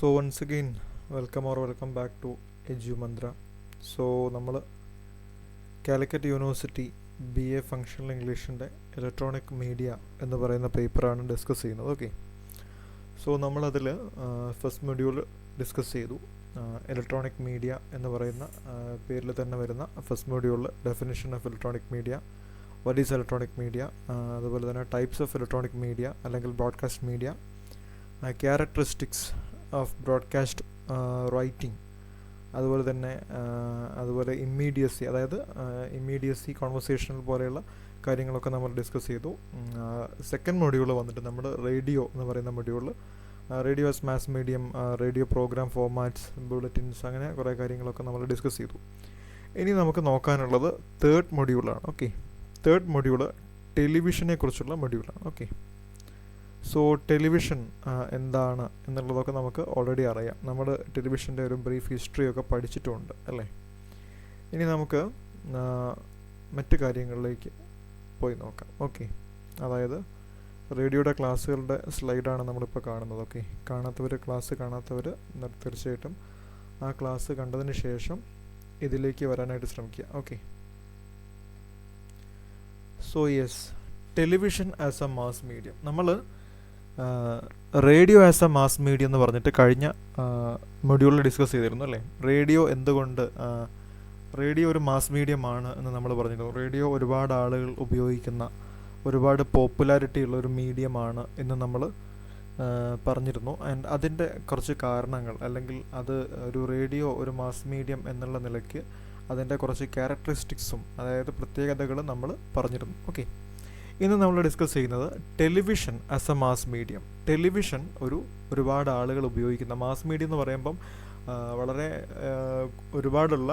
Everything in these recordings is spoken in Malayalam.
So once again, welcome back to Edu Mantra. So നമ്മൾ കാലിക്കറ്റ് യൂണിവേഴ്സിറ്റി BA ഫങ്ഷണൽ ഇംഗ്ലീഷിൻ്റെ ഇലക്ട്രോണിക് മീഡിയ എന്ന് പറയുന്ന പേപ്പറാണ് ഡിസ്കസ് ചെയ്യുന്നത്. ഓക്കെ, സോ നമ്മളതിൽ ഫസ്റ്റ് മൊഡ്യൂൾ ഡിസ്കസ് ചെയ്തു. ഇലക്ട്രോണിക് മീഡിയ എന്ന് പറയുന്ന പേരിൽ തന്നെ വരുന്ന ഫസ്റ്റ് മൊഡ്യൂളിൽ definition of electronic media, what is electronic media, അതുപോലെ തന്നെ ടൈപ്സ് ഓഫ് ഇലക്ട്രോണിക് മീഡിയ അല്ലെങ്കിൽ broadcast media, characteristics of broadcast writing, അതുപോലെ ഇമ്മീഡിയസി, അതായത് ഇമ്മീഡിയസി, കോൺവെർസേഷണൽ പോലെയുള്ള കാര്യങ്ങളൊക്കെ നമ്മൾ ഡിസ്കസ് ചെയ്തു. സെക്കൻഡ് മൊഡ്യൂൾ വന്നിട്ട് നമ്മൾ റേഡിയോ എന്ന് പറയുന്ന മൊഡ്യൂളിൽ radio as mass medium, radio program formats, bulletins, അങ്ങനെ കുറേ കാര്യങ്ങളൊക്കെ നമ്മൾ ഡിസ്കസ് ചെയ്തു. ഇനി നമുക്ക് നോക്കാനുള്ളത് തേർഡ് മൊഡ്യൂളാണ്. ഓക്കെ, തേർഡ് മൊഡ്യൂള് ടെലിവിഷനെ കുറിച്ചുള്ള മൊഡ്യൂളാണ്. ഓക്കെ, സോ ടെലിവിഷൻ എന്താണ് എന്നുള്ളതൊക്കെ നമുക്ക് ഓൾറെഡി അറിയാം. നമ്മൾ ടെലിവിഷൻ്റെ ഒരു ബ്രീഫ് ഹിസ്റ്ററിയൊക്കെ പഠിച്ചിട്ടുമുണ്ട് അല്ലേ. ഇനി നമുക്ക് മറ്റ് കാര്യങ്ങളിലേക്ക് പോയി നോക്കാം. ഓക്കെ, അതായത് റേഡിയോയുടെ ക്ലാസ്സുകളുടെ സ്ലൈഡാണ് നമ്മളിപ്പോൾ കാണുന്നത്. ഓക്കെ, ക്ലാസ് കാണാത്തവർ തീർച്ചയായിട്ടും ആ ക്ലാസ് കണ്ടതിന് ശേഷം ഇതിലേക്ക് വരാനായിട്ട് ശ്രമിക്കുക. Okay, so yes, television as a mass medium. നമ്മൾ radio as a mass medium എന്ന് പറഞ്ഞിട്ട് കഴിഞ്ഞ മൊഡ്യൂളിൽ ഡിസ്കസ് ചെയ്തിരുന്നു അല്ലേ. റേഡിയോ എന്തുകൊണ്ട് റേഡിയോ ഒരു മാസ് മീഡിയമാണ് എന്ന് നമ്മൾ പറഞ്ഞിരുന്നു. റേഡിയോ ഒരുപാട് ആളുകൾ ഉപയോഗിക്കുന്ന, ഒരുപാട് പോപ്പുലാരിറ്റി ഉള്ള ഒരു മീഡിയമാണ് എന്ന് നമ്മൾ പറഞ്ഞിരുന്നു. ആൻഡ് അതിൻ്റെ കുറച്ച് കാരണങ്ങൾ, അല്ലെങ്കിൽ അത് ഒരു റേഡിയോ ഒരു മാസ് മീഡിയം എന്നുള്ള നിലയ്ക്ക് അതിൻ്റെ കുറച്ച് ക്യാരക്ടറിസ്റ്റിക്സും, അതായത് പ്രത്യേകതകളും നമ്മൾ പറഞ്ഞിരുന്നു. ഓക്കെ, ഇന്ന് നമ്മൾ ഡിസ്കസ് ചെയ്യുന്നത് television as a mass medium. Television ഒരുപാട് ആളുകൾ ഉപയോഗിക്കുന്ന മാസ് മീഡിയം എന്ന് പറയുമ്പം വളരെ ഒരുപാടുള്ള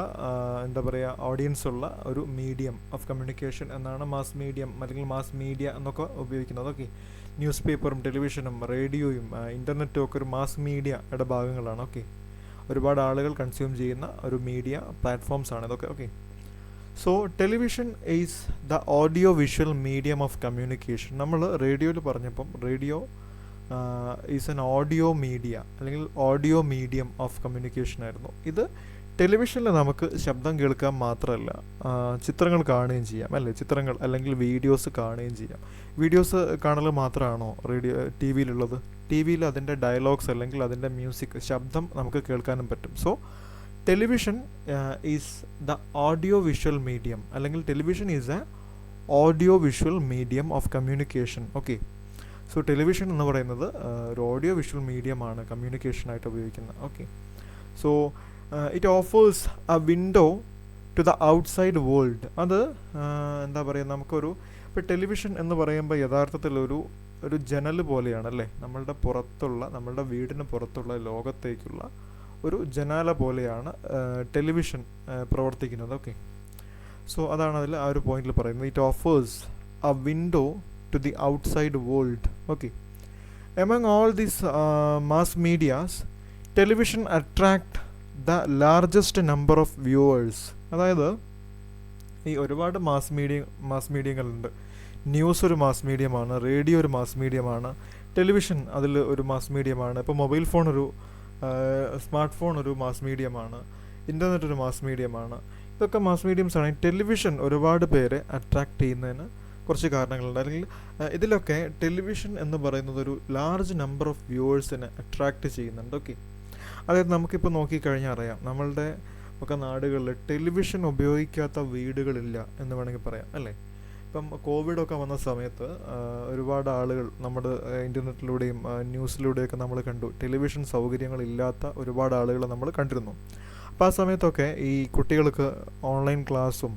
എന്താ പറയുക, ഓഡിയൻസ് ഉള്ള ഒരു മീഡിയം ഓഫ് കമ്മ്യൂണിക്കേഷൻ എന്നാണ് മാസ് മീഡിയം അല്ലെങ്കിൽ മാസ് മീഡിയ എന്നൊക്കെ ഉപയോഗിക്കുന്നത്. ഓക്കെ, ന്യൂസ് പേപ്പറും ടെലിവിഷനും റേഡിയോയും ഇൻ്റർനെറ്റും ഒക്കെ ഒരു മാസ് മീഡിയയുടെ ഭാഗങ്ങളാണ്. ഓക്കെ, ഒരുപാട് ആളുകൾ കൺസ്യൂം ചെയ്യുന്ന ഒരു മീഡിയ പ്ലാറ്റ്ഫോംസ് ആണ് ഇതൊക്കെ. Okay, so television is the audio visual medium of communication. നമ്മൾ റേഡിയോയിൽ പറഞ്ഞപ്പം radio is N audio media അല്ലെങ്കിൽ ഓഡിയോ മീഡിയം ഓഫ് കമ്മ്യൂണിക്കേഷൻ ആയിരുന്നു. ഇത് ടെലിവിഷനിൽ നമുക്ക് ശബ്ദം കേൾക്കാൻ മാത്രമല്ല, ചിത്രങ്ങൾ കാണുകയും ചെയ്യാം അല്ലേ. ചിത്രങ്ങൾ അല്ലെങ്കിൽ വീഡിയോസ് കാണുകയും ചെയ്യാം. വീഡിയോസ് കാണൽ മാത്രമാണോ റേഡിയോ ടി വിയിലുള്ളത്? ടി വിയിൽ അതിൻ്റെ ഡയലോഗ്സ് അല്ലെങ്കിൽ അതിൻ്റെ മ്യൂസിക്, ശബ്ദം നമുക്ക് കേൾക്കാനും പറ്റും. So television is the audio visual medium, അല്ലെങ്കിൽ television is a audio visual medium of communication. Okay, so television എന്ന് പറയുന്നത് ഒരു ഓഡിയോ വിഷ്വൽ മീഡിയമാണ് കമ്മ്യൂണിക്കേഷനായിട്ട് ഉപയോഗിക്കുന്നത്. Okay, so it offers a window to the outside world. അത് എന്താ പറയുക, നമുക്കൊരു ഇപ്പോൾ ടെലിവിഷൻ എന്ന് പറയുമ്പോൾ യഥാർത്ഥത്തിൽ ഒരു ജനൽ പോലെയാണ് അല്ലേ. നമ്മളുടെ വീടിന് പുറത്തുള്ള ലോകത്തേക്കുള്ള ഒരു ജനാല പോലെയാണ് ടെലിവിഷൻ പ്രവർത്തിക്കുന്നത്. ഓക്കെ, സോ അതാണ് അതിൽ ആ ഒരു പോയിന്റിൽ പറയുന്നത്. It offers a window to the outside world. Okay, among all these mass medias television attract the largest number of viewers. അതായത് ഈ ഒരുപാട് മാസ് മീഡിയങ്ങളുണ്ട്. ന്യൂസ് ഒരു മാസ് മീഡിയമാണ്, റേഡിയോ ഒരു മാസ് മീഡിയമാണ്, ടെലിവിഷൻ അതിൽ ഒരു മാസ് മീഡിയമാണ്, ഇപ്പോൾ മൊബൈൽ ഫോൺ സ്മാർട്ട് ഫോൺ ഒരു മാസ് മീഡിയമാണ്, ഇൻ്റർനെറ്റ് ഒരു മാസ് മീഡിയമാണ്. ഇതൊക്കെ മാസ് മീഡിയംസാണ്. ടെലിവിഷൻ ഒരുപാട് പേരെ അട്രാക്റ്റ് ചെയ്യുന്നതിന് കുറച്ച് കാരണങ്ങളുണ്ട്. അല്ലെങ്കിൽ ഇതിലൊക്കെ ടെലിവിഷൻ എന്ന് പറയുന്നത് ഒരു ലാർജ് നമ്പർ ഓഫ് വ്യൂവേഴ്സിനെ അട്രാക്റ്റ് ചെയ്യുന്നുണ്ട്. ഓക്കെ, അതായത് നമുക്കിപ്പോൾ നോക്കിക്കഴിഞ്ഞാൽ അറിയാം, നമ്മളുടെ ഒക്കെ നാടുകളിൽ ടെലിവിഷൻ ഉപയോഗിക്കാത്ത വീടുകളില്ല എന്ന് വേണമെങ്കിൽ പറയാം അല്ലേ. ഇപ്പം കോവിഡൊക്കെ വന്ന സമയത്ത് ഒരുപാട് ആളുകൾ നമ്മുടെ ഇൻ്റർനെറ്റിലൂടെയും ന്യൂസിലൂടെയൊക്കെ നമ്മൾ കണ്ടു, ടെലിവിഷൻ സൗകര്യങ്ങളില്ലാത്ത ഒരുപാട് ആളുകൾ നമ്മൾ കണ്ടിരുന്നു. അപ്പോൾ ആ സമയത്തൊക്കെ ഈ കുട്ടികൾക്ക് ഓൺലൈൻ ക്ലാസ്സും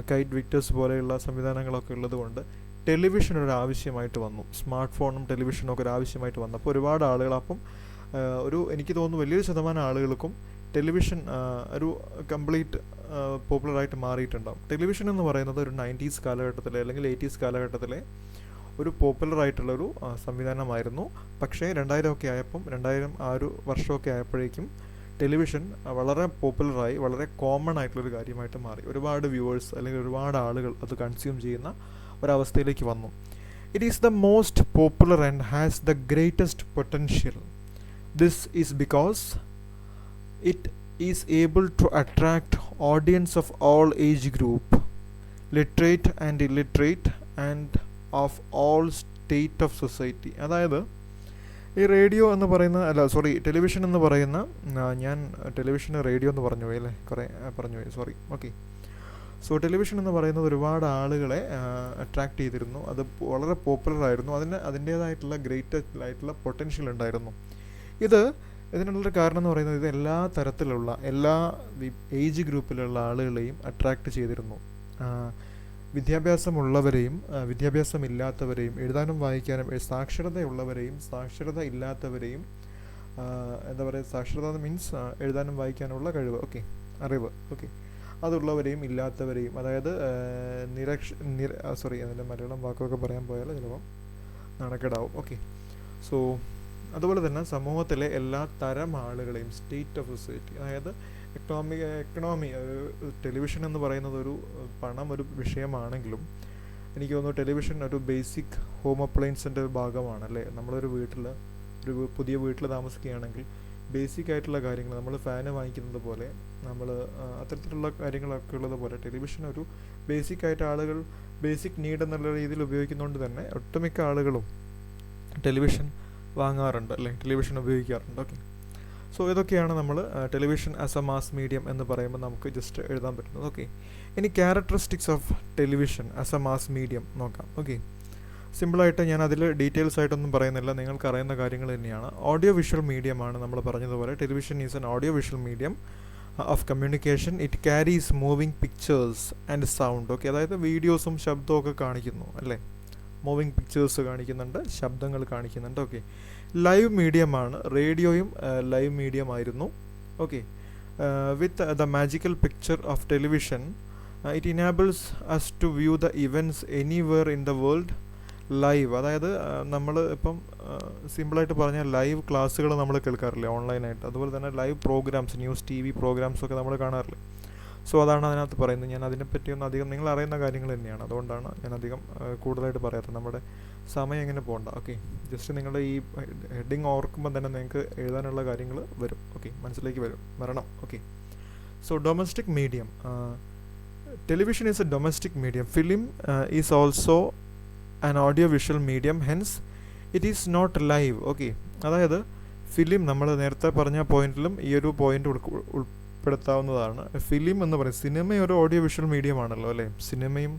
കൈറ്റ് വിക്ടേഴ്സ് പോലെയുള്ള സംവിധാനങ്ങളൊക്കെ ഉള്ളതുകൊണ്ട് ടെലിവിഷൻ ഒരു ആവശ്യമായിട്ട് വന്നു. സ്മാർട്ട് ഫോണും ടെലിവിഷനും ഒക്കെ ഒരു ആവശ്യമായിട്ട് വന്നപ്പോൾ ഒരുപാട് ആളുകൾ, അപ്പം എനിക്ക് തോന്നുന്നു വലിയൊരു ശതമാനം ആളുകൾക്കും ടെലിവിഷൻ ഒരു കംപ്ലീറ്റ് പോപ്പുലറായിട്ട് മാറിയിട്ടുണ്ടാകും. ടെലിവിഷൻ എന്ന് പറയുന്നത് ഒരു 90s കാലഘട്ടത്തിലെ അല്ലെങ്കിൽ 80s കാലഘട്ടത്തിലെ ഒരു പോപ്പുലറായിട്ടുള്ളൊരു സംവിധാനമായിരുന്നു. പക്ഷേ 2000 ആ ഒരു വർഷമൊക്കെ ആയപ്പോഴേക്കും ടെലിവിഷൻ വളരെ പോപ്പുലറായി, വളരെ കോമൺ ആയിട്ടുള്ളൊരു കാര്യമായിട്ട് മാറി. ഒരുപാട് വ്യൂവേഴ്സ് അല്ലെങ്കിൽ ഒരുപാട് ആളുകൾ അത് കൺസ്യൂം ചെയ്യുന്ന ഒരവസ്ഥയിലേക്ക് വന്നു. It is the most popular and has the greatest potential This is because it is able to attract audience of all age group, literate and illiterate, and of all state of society. അതായത് ഈ റേഡിയോ എന്ന് പറയുന്ന ടെലിവിഷൻ എന്ന് പറയുന്ന ഞാൻ ടെലിവിഷന് റേഡിയോ എന്ന് പറഞ്ഞു പോയി അല്ലേ, കുറേ പറഞ്ഞു പോയി, സോറി. ഓക്കെ. സോ ടെലിവിഷൻ എന്ന് പറയുന്നത് ഒരുപാട് ആളുകളെ അട്രാക്റ്റ് ചെയ്തിരുന്നു. അത് വളരെ പോപ്പുലർ ആയിരുന്നു. അതിൻ്റേതായിട്ടുള്ള ഗ്രേറ്റ് ആയിട്ടുള്ള പൊട്ടൻഷ്യൽ ഉണ്ടായിരുന്നു. ഇതിനുള്ളൊരു കാരണം എന്ന് പറയുന്നത് ഇത് എല്ലാ തരത്തിലുള്ള എല്ലാ ഏജ് ഗ്രൂപ്പിലുള്ള ആളുകളെയും അട്രാക്റ്റ് ചെയ്തിരുന്നു. വിദ്യാഭ്യാസമുള്ളവരെയും വിദ്യാഭ്യാസമില്ലാത്തവരെയും, എഴുതാനും വായിക്കാനും, സാക്ഷരതയുള്ളവരെയും സാക്ഷരത ഇല്ലാത്തവരെയും, എന്താ പറയുക, സാക്ഷരത മീൻസ് എഴുതാനും വായിക്കാനുള്ള കഴിവ്, ഓക്കെ, അറിവ്, ഓക്കെ, അതുള്ളവരെയും ഇല്ലാത്തവരെയും, അതായത് അതിൻ്റെ മലയാളം വാക്കൊക്കെ പറയാൻ പോയാൽ ചിലപ്പം നാണക്കേടാവും. ഓക്കെ. സോ അതുപോലെ തന്നെ സമൂഹത്തിലെ എല്ലാ തരം ആളുകളെയും, സ്റ്റേറ്റ് ഓഫ് സൊസൈറ്റി, അതായത് എക്കണോമി ടെലിവിഷൻ എന്ന് പറയുന്നത് പണം ഒരു വിഷയമാണെങ്കിലും എനിക്ക് തോന്നുന്നു ടെലിവിഷൻ ഒരു ബേസിക് ഹോം അപ്ലയൻസിൻ്റെ ഒരു ഭാഗമാണ് അല്ലേ. നമ്മളൊരു പുതിയ വീട്ടിൽ താമസിക്കുകയാണെങ്കിൽ ബേസിക് ആയിട്ടുള്ള കാര്യങ്ങൾ, നമ്മൾ ഫാന് വാങ്ങിക്കുന്നത് പോലെ, നമ്മൾ അത്തരത്തിലുള്ള കാര്യങ്ങളൊക്കെ ഉള്ളത് പോലെ ടെലിവിഷൻ ഒരു ബേസിക് ആയിട്ട് ആളുകൾ ബേസിക് നീഡ് എന്നുള്ള രീതിയിൽ ഉപയോഗിക്കുന്നതുകൊണ്ട് തന്നെ ഒട്ടുമിക്ക ആളുകളും ടെലിവിഷൻ വാങ്ങാറുണ്ട് അല്ലേ, ടെലിവിഷൻ ഉപയോഗിക്കാറുണ്ട്. ഓക്കെ. സോ ഇതൊക്കെയാണ് നമ്മൾ television as a mass medium എന്ന് പറയുമ്പോൾ നമുക്ക് ജസ്റ്റ് എഴുതാൻ പറ്റുന്നത്. ഓക്കെ. ഇനി characteristics of television as a mass medium നോക്കാം. ഓക്കെ. സിമ്പിളായിട്ട് ഞാൻ അതിൽ ഡീറ്റെയിൽസ് ആയിട്ടൊന്നും പറയുന്നില്ല, നിങ്ങൾക്ക് അറിയുന്ന കാര്യങ്ങൾ തന്നെയാണ്. ഓഡിയോ വിഷ്വൽ മീഡിയമാണ് നമ്മൾ പറഞ്ഞതുപോലെ. Television is N audio visual medium of communication. It carries moving pictures and sound. Okay. അതായത് വീഡിയോസും ശബ്ദവും ഒക്കെ കാണിക്കുന്നു അല്ലേ. മൂവിങ് പിക്ചേഴ്സ് കാണിക്കുന്നുണ്ട്, ശബ്ദങ്ങൾ കാണിക്കുന്നുണ്ട്. ഓക്കെ. ലൈവ് മീഡിയമാണ്. റേഡിയോയും ലൈവ് മീഡിയം ആയിരുന്നു. Okay. With the magical picture of television it enables us to view the events anywhere in the world live. അതായത് നമ്മൾ ഇപ്പം സിമ്പിളായിട്ട് പറഞ്ഞാൽ ലൈവ് ക്ലാസ്സുകൾ നമ്മൾ കേൾക്കാറില്ലേ ഓൺലൈനായിട്ട്, അതുപോലെ തന്നെ ലൈവ് പ്രോഗ്രാംസ്, ന്യൂസ് TV പ്രോഗ്രാംസൊക്കെ നമ്മൾ കാണാറില്ലേ. സോ അതാണ് അതിനകത്ത് പറയുന്നത്. ഞാൻ അതിനെപ്പറ്റിയൊന്നും അധികം, നിങ്ങൾ അറിയുന്ന കാര്യങ്ങൾ തന്നെയാണ്, അതുകൊണ്ടാണ് ഞാൻ അധികം കൂടുതലായിട്ട് പറയാത്തത്. നമ്മുടെ സമയം എങ്ങനെ പോകണ്ട. ഓക്കെ. ജസ്റ്റ് നിങ്ങളുടെ ഈ ഹെഡിങ് ഓർക്കുമ്പോൾ തന്നെ നിങ്ങൾക്ക് എഴുതാനുള്ള കാര്യങ്ങൾ വരും. ഓക്കെ, മനസ്സിലേക്ക് വരണം. Okay. So domestic medium. Television is a domestic medium. Film is also an audio visual medium, hence it is not live. Okay. അതായത് ഫിലിം, നമ്മൾ നേരത്തെ പറഞ്ഞ പോയിന്റിലും ഈ ഒരു പോയിന്റ് ഉൾപ്പെടുത്താവുന്നതാണ്. ഫിലിം എന്ന് പറയും, സിനിമ ഒരു ഓഡിയോ വിഷ്വൽ മീഡിയം ആണല്ലോ അല്ലേ. സിനിമയും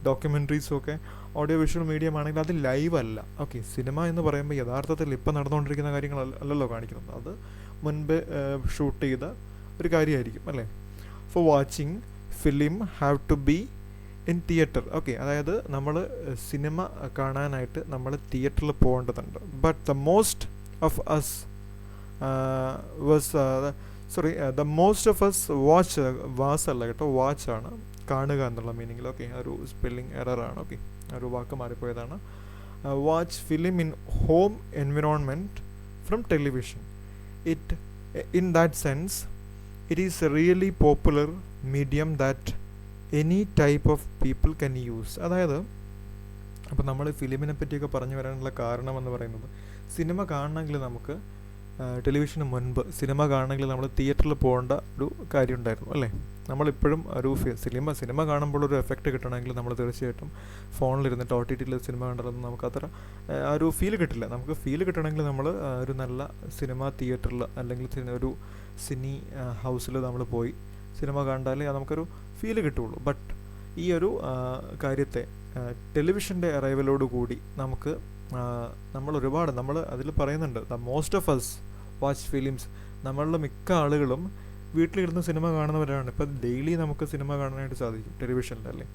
ഡോക്യുമെൻ്ററീസും ഒക്കെ ഓഡിയോ വിഷ്വൽ മീഡിയം ആണെങ്കിൽ അത് ലൈവ് അല്ല. ഓക്കെ. സിനിമ എന്ന് പറയുമ്പോൾ യഥാർത്ഥത്തിൽ ഇപ്പം നടന്നുകൊണ്ടിരിക്കുന്ന കാര്യങ്ങൾ അല്ലല്ലോ കാണിക്കുന്നത്, അത് മുൻപ് ഷൂട്ട് ചെയ്ത ഒരു കാര്യമായിരിക്കും അല്ലേ. For watching film have to be in theatre. Okay. അതായത് നമ്മൾ സിനിമ കാണാനായിട്ട് നമ്മൾ തിയേറ്ററിൽ പോകേണ്ടതുണ്ട്. But the most of us the most of us watch, was അല്ല കേട്ടോ, വാച്ച് ആണ്, കാണുക എന്നുള്ള മീനിങ്ങിൽ. ഓക്കെ. ഒരു സ്പെല്ലിംഗ് എററാണ്. ഓക്കെ, ഒരു വാക്ക് മാറിപ്പോയതാണ്. Watch film in home environment from television. In that sense it is a really popular medium that any type of people can use. അതായത് അപ്പോൾ നമ്മൾ ഫിലിമിനെ പറ്റിയൊക്കെ പറഞ്ഞു വരാനുള്ള കാരണം എന്ന് പറയുന്നത്, സിനിമ കാണണമെങ്കിൽ നമുക്ക് ടെലിവിഷന് മുൻപ് സിനിമ കാണണമെങ്കിൽ നമ്മൾ തിയേറ്ററിൽ പോകേണ്ട ഒരു കാര്യം ഉണ്ടായിരുന്നു അല്ലേ. നമ്മളിപ്പോഴും ഒരു സിനിമ കാണുമ്പോൾ ഒരു എഫക്റ്റ് കിട്ടണമെങ്കിൽ നമ്മൾ തീർച്ചയായിട്ടും ഫോണിലിരുന്നിട്ട് OTTയിൽ സിനിമ കണ്ടാലൊന്നും നമുക്ക് അത്ര ആ ഒരു ഫീൽ കിട്ടില്ല. നമുക്ക് ഫീൽ കിട്ടണമെങ്കിൽ നമ്മൾ ഒരു നല്ല സിനിമ തിയേറ്ററിൽ അല്ലെങ്കിൽ ഒരു സിനി ഹൗസിൽ നമ്മൾ പോയി സിനിമ കണ്ടാലേ നമുക്കൊരു ഫീൽ കിട്ടുള്ളൂ. ബട്ട് ഈ ഒരു കാര്യത്തെ ടെലിവിഷൻ്റെ അറൈവലോട് കൂടി നമുക്ക് നമ്മൾ അതിൽ പറയുന്നുണ്ട്, the most of us watch films. നമ്മളുടെ മിക്ക ആളുകളും വീട്ടിലിരുന്ന് സിനിമ കാണുന്നവരാണ്. ഇപ്പം ഡെയിലി നമുക്ക് സിനിമ കാണാനായിട്ട് സാധിക്കും ടെലിവിഷനിലല്ലേ.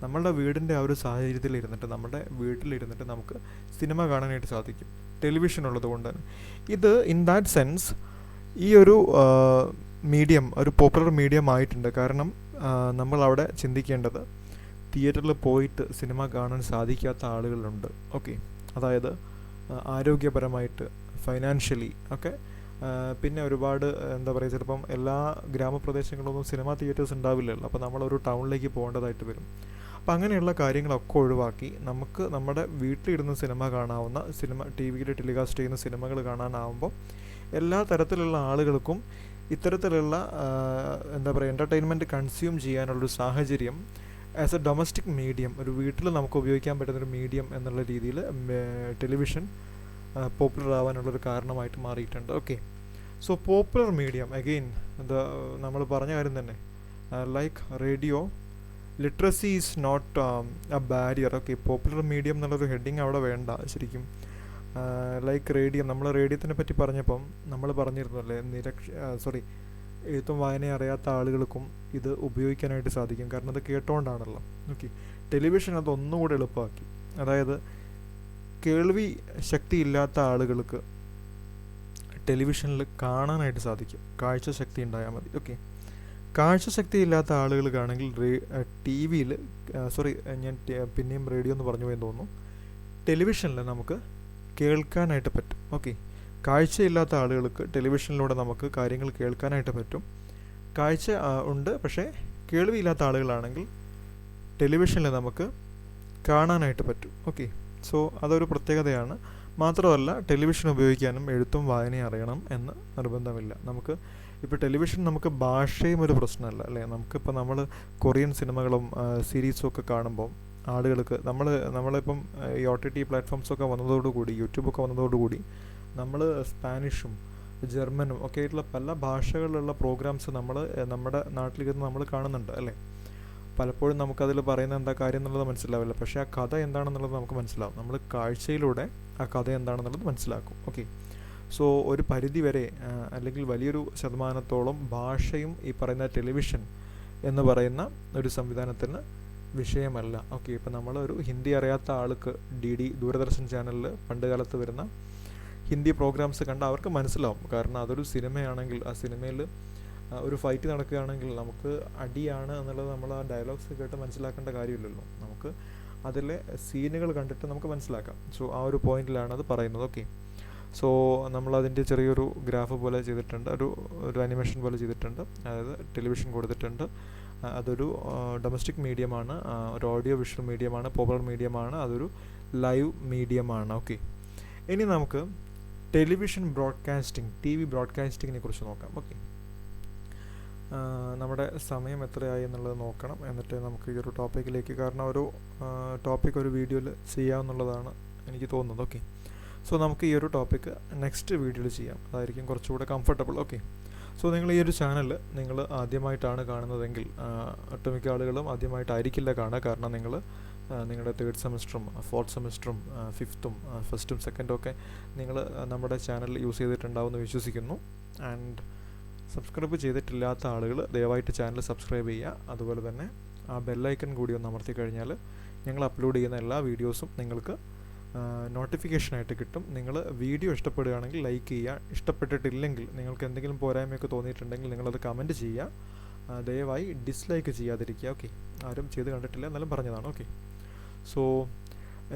നമ്മളുടെ വീടിൻ്റെ ആ ഒരു സാഹചര്യത്തിൽ ഇരുന്നിട്ട്, നമ്മുടെ വീട്ടിലിരുന്നിട്ട് നമുക്ക് സിനിമ കാണാനായിട്ട് സാധിക്കും ടെലിവിഷൻ ഉള്ളത് കൊണ്ട് തന്നെ. ഇത് ഇൻ ദാറ്റ് സെൻസ് ഈ ഒരു മീഡിയം ഒരു പോപ്പുലർ മീഡിയം ആയിട്ടുണ്ട്. കാരണം നമ്മൾ അവിടെ ചിന്തിക്കേണ്ടത്, തിയേറ്ററിൽ പോയിട്ട് സിനിമ കാണാൻ സാധിക്കാത്ത ആളുകളുണ്ട്. ഓക്കെ. അതായത് ആരോഗ്യപരമായിട്ട്, ഫൈനാൻഷ്യലി ഒക്കെ. പിന്നെ ഒരുപാട് എന്താ പറയുക, ചിലപ്പം എല്ലാ ഗ്രാമപ്രദേശങ്ങളിലൊന്നും സിനിമ തിയേറ്റേഴ്സ് ഉണ്ടാവില്ലല്ലോ. അപ്പോൾ നമ്മളൊരു ടൗണിലേക്ക് പോകേണ്ടതായിട്ട് വരും. അപ്പോൾ അങ്ങനെയുള്ള കാര്യങ്ങളൊക്കെ ഒഴിവാക്കി നമുക്ക് നമ്മുടെ വീട്ടിലിരുന്ന് സിനിമ കാണാവുന്ന, TV യിൽ ടെലികാസ്റ്റ് ചെയ്യുന്ന സിനിമകൾ കാണാനാവുമ്പോൾ എല്ലാ തരത്തിലുള്ള ആളുകൾക്കും ഇത്തരത്തിലുള്ള എന്താ പറയുക എൻ്റർടൈൻമെൻറ്റ് കൺസ്യൂം ചെയ്യാനുള്ളൊരു സാഹചര്യം ആസ് എ ഡൊമസ്റ്റിക് മീഡിയം, ഒരു വീട്ടിൽ നമുക്ക് ഉപയോഗിക്കാൻ പറ്റുന്നൊരു മീഡിയം എന്നുള്ള രീതിയിൽ ടെലിവിഷൻ പോപ്പുലർ ആവാനുള്ളൊരു കാരണമായിട്ട് മാറിയിട്ടുണ്ട്. Okay, so popular medium again നമ്മൾ പറഞ്ഞ കാര്യം തന്നെ, like radio literacy is not a barrier. Okay, popular medium എന്നുള്ളൊരു ഹെഡിങ് അവിടെ വേണ്ട ശരിക്കും. ലൈക്ക് റേഡിയം, നമ്മൾ റേഡിയത്തിനെ പറ്റി പറഞ്ഞപ്പം നമ്മൾ പറഞ്ഞിരുന്നു അല്ലേ, എഴുത്തും വായനയും അറിയാത്ത ആളുകൾക്കും ഇത് ഉപയോഗിക്കാനായിട്ട് സാധിക്കും, കാരണം അത് കേട്ടോണ്ടാണല്ലോ. ഓക്കെ, ടെലിവിഷൻ അതൊന്നുകൂടെ എളുപ്പമാക്കി. അതായത് കേൾവി ശക്തി ഇല്ലാത്ത ആളുകൾക്ക് ടെലിവിഷനിൽ കാണാനായിട്ട് സാധിക്കും, കാഴ്ച ശക്തി ഉണ്ടായാൽ മതി. ഓക്കെ, കാഴ്ച ശക്തി ഇല്ലാത്ത ആളുകൾക്കാണെങ്കിൽ ടി വിയിൽ ഞാൻ പിന്നെയും റേഡിയോ എന്ന് പറഞ്ഞു പോയെന്ന് തോന്നുന്നു, ടെലിവിഷനിൽ നമുക്ക് കേൾക്കാനായിട്ട് പറ്റും. ഓക്കെ, കാഴ്ചയില്ലാത്ത ആളുകൾക്ക് ടെലിവിഷനിലൂടെ നമുക്ക് കാര്യങ്ങൾ കേൾക്കാനായിട്ട് പറ്റും. കാഴ്ച ഉണ്ട് പക്ഷേ കേൾവിയില്ലാത്ത ആളുകളാണെങ്കിൽ ടെലിവിഷനിൽ നമുക്ക് കാണാനായിട്ട് പറ്റും. ഓക്കെ, സോ അതൊരു പ്രത്യേകതയാണ്. മാത്രമല്ല ടെലിവിഷൻ ഉപയോഗിക്കാനും എഴുത്തും വായനയും അറിയണം എന്ന് നിർബന്ധമില്ല. നമുക്ക് ഇപ്പോൾ ടെലിവിഷൻ നമുക്ക് ഭാഷയും ഒരു പ്രശ്നമല്ല അല്ലേ. നമുക്കിപ്പോൾ നമ്മൾ കൊറിയൻ സിനിമകളും സീരീസും ഒക്കെ കാണുമ്പോൾ ആളുകൾക്ക് നമ്മളിപ്പം ഈ OTT പ്ലാറ്റ്ഫോംസൊക്കെ വന്നതോടുകൂടി, യൂട്യൂബൊക്കെ വന്നതോടുകൂടി നമ്മൾ സ്പാനിഷും ജർമ്മനും ഒക്കെ ആയിട്ടുള്ള പല ഭാഷകളിലുള്ള പ്രോഗ്രാംസ് നമ്മുടെ നാട്ടിലിരുന്ന് നമ്മൾ കാണുന്നുണ്ട് അല്ലേ. പലപ്പോഴും നമുക്കതിൽ പറയുന്ന എന്താ കാര്യം എന്നുള്ളത് മനസ്സിലാവില്ല, പക്ഷേ ആ കഥ എന്താണെന്നുള്ളത് നമുക്ക് മനസ്സിലാവും. നമ്മൾ കാഴ്ചയിലൂടെ ആ കഥ എന്താണെന്നുള്ളത് മനസ്സിലാക്കും. ഓക്കെ, സോ ഒരു പരിധി വരെ അല്ലെങ്കിൽ വലിയൊരു ശതമാനത്തോളം ഭാഷയും ഈ പറയുന്ന ടെലിവിഷൻ എന്ന് പറയുന്ന ഒരു സംവിധാനത്തിന് വിഷയമല്ല. ഓക്കെ, ഇപ്പം നമ്മളൊരു ഹിന്ദി അറിയാത്ത ആൾക്ക് DD ദൂരദർശൻ ചാനലിൽ പണ്ട് കാലത്ത് വരുന്ന ഹിന്ദി പ്രോഗ്രാംസ് കണ്ട് അവർക്ക് മനസ്സിലാവും. കാരണം അതൊരു സിനിമയാണെങ്കിൽ ആ സിനിമയിൽ ഒരു ഫൈറ്റ് നടക്കുകയാണെങ്കിൽ നമുക്ക് അടിയാണ് എന്നുള്ളത് നമ്മൾ ആ ഡയലോഗ്സ് കേട്ട് മനസ്സിലാക്കേണ്ട കാര്യമില്ലല്ലോ. നമുക്ക് അതിലെ സീനുകൾ കണ്ടിട്ട് നമുക്ക് മനസ്സിലാക്കാം. സോ ആ ഒരു പോയിന്റിലാണ് അത് പറയുന്നത്. ഓക്കെ, സോ നമ്മളതിൻ്റെ ചെറിയൊരു ഗ്രാഫ് പോലെ ചെയ്തിട്ടുണ്ട്, ഒരു അനിമേഷൻ പോലെ ചെയ്തിട്ടുണ്ട്. അതായത് ടെലിവിഷൻ കൊടുത്തിട്ടുണ്ട്, അതൊരു ഡൊമസ്റ്റിക് മീഡിയമാണ്, ഒരു ഓഡിയോ വിഷ്വൽ മീഡിയമാണ്, പോപ്പുലർ മീഡിയമാണ്, അതൊരു ലൈവ് മീഡിയമാണ്. ഓക്കെ, ഇനി നമുക്ക് ടെലിവിഷൻ ബ്രോഡ്കാസ്റ്റിംഗ്, TV ബ്രോഡ്കാസ്റ്റിങ്ങിനെ കുറിച്ച് നോക്കാം. ഓക്കെ, നമ്മുടെ സമയം എത്രയായി എന്നുള്ളത് നോക്കണം, എന്നിട്ട് നമുക്ക് ഈ ഒരു ടോപ്പിക്കിലേക്ക്, കാരണം ഒരു ടോപ്പിക് ഒരു വീഡിയോയിൽ ചെയ്യാമെന്നുള്ളതാണ് എനിക്ക് തോന്നുന്നത്. ഓക്കെ, സോ നമുക്ക് ഈ ഒരു ടോപ്പിക്ക് നെക്സ്റ്റ് വീഡിയോയിൽ ചെയ്യാം, അതായിരിക്കും കുറച്ചുകൂടെ കംഫർട്ടബിൾ. ഓക്കെ, സോ നിങ്ങൾ ഈ ഒരു ചാനൽ നിങ്ങൾ ആദ്യമായിട്ടാണ് കാണുന്നതെങ്കിൽ, ഒട്ടുമിക്ക ആളുകളും ആദ്യമായിട്ടായിരിക്കില്ല കാണുക, കാരണം നിങ്ങളുടെ 3rd സെമസ്റ്ററും 4th സെമസ്റ്ററും 5th-ഉം 1st-ഉം 2nd-ഉം ഒക്കെ നിങ്ങൾ നമ്മുടെ ചാനൽ യൂസ് ചെയ്തിട്ടുണ്ടാവുമെന്ന് വിശ്വസിക്കുന്നു. ആൻഡ് സബ്സ്ക്രൈബ് ചെയ്തിട്ടില്ലാത്ത ആളുകൾ ദയവായിട്ട് ചാനൽ സബ്സ്ക്രൈബ് ചെയ്യുക. അതുപോലെ തന്നെ ആ ബെല്ലൈക്കൺ കൂടി ഒന്ന് അമർത്തി കഴിഞ്ഞാൽ ഞങ്ങൾ അപ്ലോഡ് ചെയ്യുന്ന എല്ലാ വീഡിയോസും നിങ്ങൾക്ക് നോട്ടിഫിക്കേഷനായിട്ട് കിട്ടും. നിങ്ങൾ വീഡിയോ ഇഷ്ടപ്പെടുകയാണെങ്കിൽ ലൈക്ക് ചെയ്യുക, ഇഷ്ടപ്പെട്ടിട്ടില്ലെങ്കിൽ നിങ്ങൾക്ക് എന്തെങ്കിലും പോരായ്മയൊക്കെ തോന്നിയിട്ടുണ്ടെങ്കിൽ നിങ്ങളത് കമൻറ്റ് ചെയ്യുക. ദയവായി ഡിസ്ലൈക്ക് ചെയ്യാതിരിക്കുക. ഓക്കെ, ആരും ചെയ്ത് കണ്ടിട്ടില്ല എന്നാലും പറഞ്ഞതാണ്. ഓക്കെ, സോ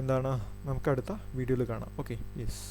എന്താണ്, നമുക്ക് അടുത്ത വീഡിയോയിൽ കാണാം. Okay, yes.